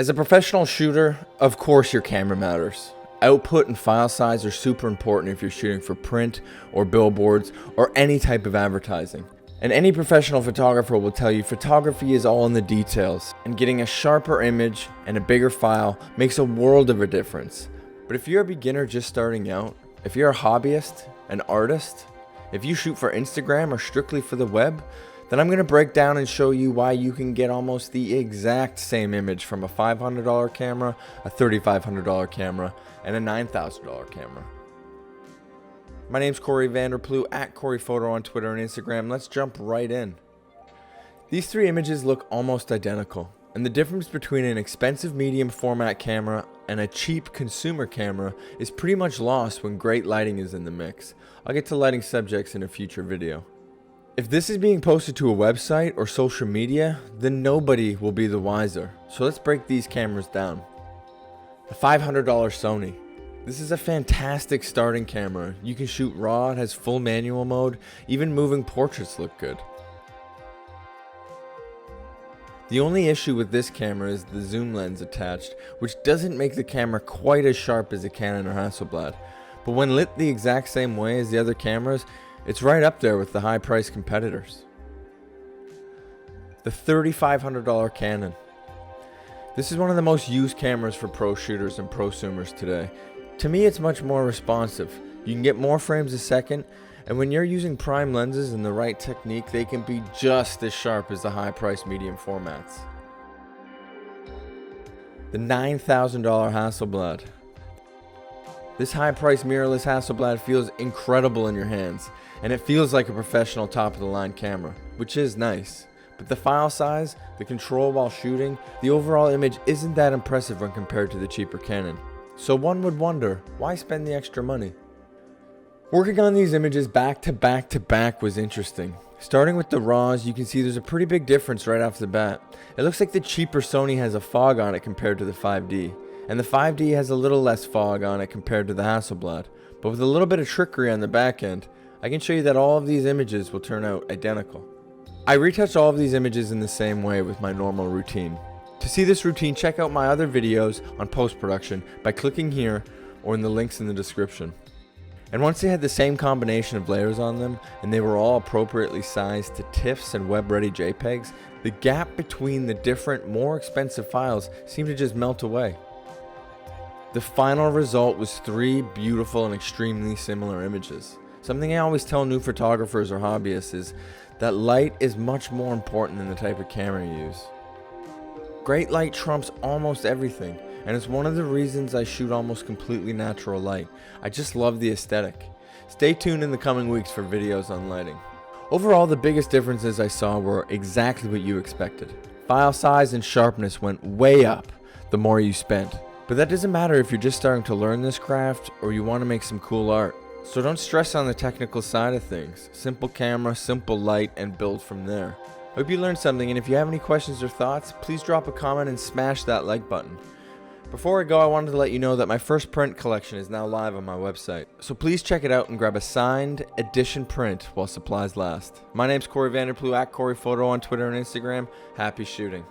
As a professional shooter, of course your camera matters. Output and file size are super important if you're shooting for print or billboards or any type of advertising. And any professional photographer will tell you photography is all in the details, and getting a sharper image and a bigger file makes a world of a difference. But if you're a beginner just starting out, if you're a hobbyist, an artist, if you shoot for Instagram or strictly for the web, then I'm going to break down and show you why you can get almost the exact same image from a $500 camera, a $3,500 camera, and a $9,000 camera. My name's Corey Vanderploeg at Corey Photo on Twitter and Instagram. Let's jump right in. These three images look almost identical, and the difference between an expensive medium format camera and a cheap consumer camera is pretty much lost when great lighting is in the mix. I'll get to lighting subjects in a future video. If this is being posted to a website or social media, then nobody will be the wiser. So let's break these cameras down. The $500 Sony. This is a fantastic starting camera. You can shoot raw, it has full manual mode, even moving portraits look good. The only issue with this camera is the zoom lens attached, which doesn't make the camera quite as sharp as a Canon or Hasselblad. But when lit the exact same way as the other cameras, it's right up there with the high price competitors. The $3,500 Canon. This is one of the most used cameras for pro shooters and prosumers today. To me, it's much more responsive. You can get more frames a second, and when you're using prime lenses and the right technique, they can be just as sharp as the high price medium formats. The $9,000 Hasselblad. This high price mirrorless Hasselblad feels incredible in your hands, and it feels like a professional top of the line camera, which is nice. But the file size, the control while shooting, the overall image isn't that impressive when compared to the cheaper Canon. So one would wonder, why spend the extra money? Working on these images back to back was interesting. Starting with the RAWs, you can see there's a pretty big difference right off the bat. It looks like the cheaper Sony has a fog on it compared to the 5D. And the 5D has a little less fog on it compared to the Hasselblad. But with a little bit of trickery on the back end, I can show you that all of these images will turn out identical. I retouch all of these images in the same way with my normal routine. To see this routine, check out my other videos on post-production by clicking here or in the links in the description. And once they had the same combination of layers on them, and they were all appropriately sized to TIFFs and web-ready JPEGs, the gap between the different, more expensive files seemed to just melt away. The final result was three beautiful and extremely similar images. Something I always tell new photographers or hobbyists is that light is much more important than the type of camera you use. Great light trumps almost everything, and it's one of the reasons I shoot almost completely natural light. I just love the aesthetic. Stay tuned in the coming weeks for videos on lighting. Overall, the biggest differences I saw were exactly what you expected. File size and sharpness went way up the more you spent. But that doesn't matter if you're just starting to learn this craft or you want to make some cool art. So don't stress on the technical side of things. Simple camera, simple light, and build from there. Hope you learned something, and if you have any questions or thoughts, please drop a comment and smash that like button. Before I go, I wanted to let you know that my first print collection is now live on my website. So please check it out and grab a signed edition print while supplies last. My name's Corey Vanderploeg at Corey Photo on Twitter and Instagram. Happy shooting.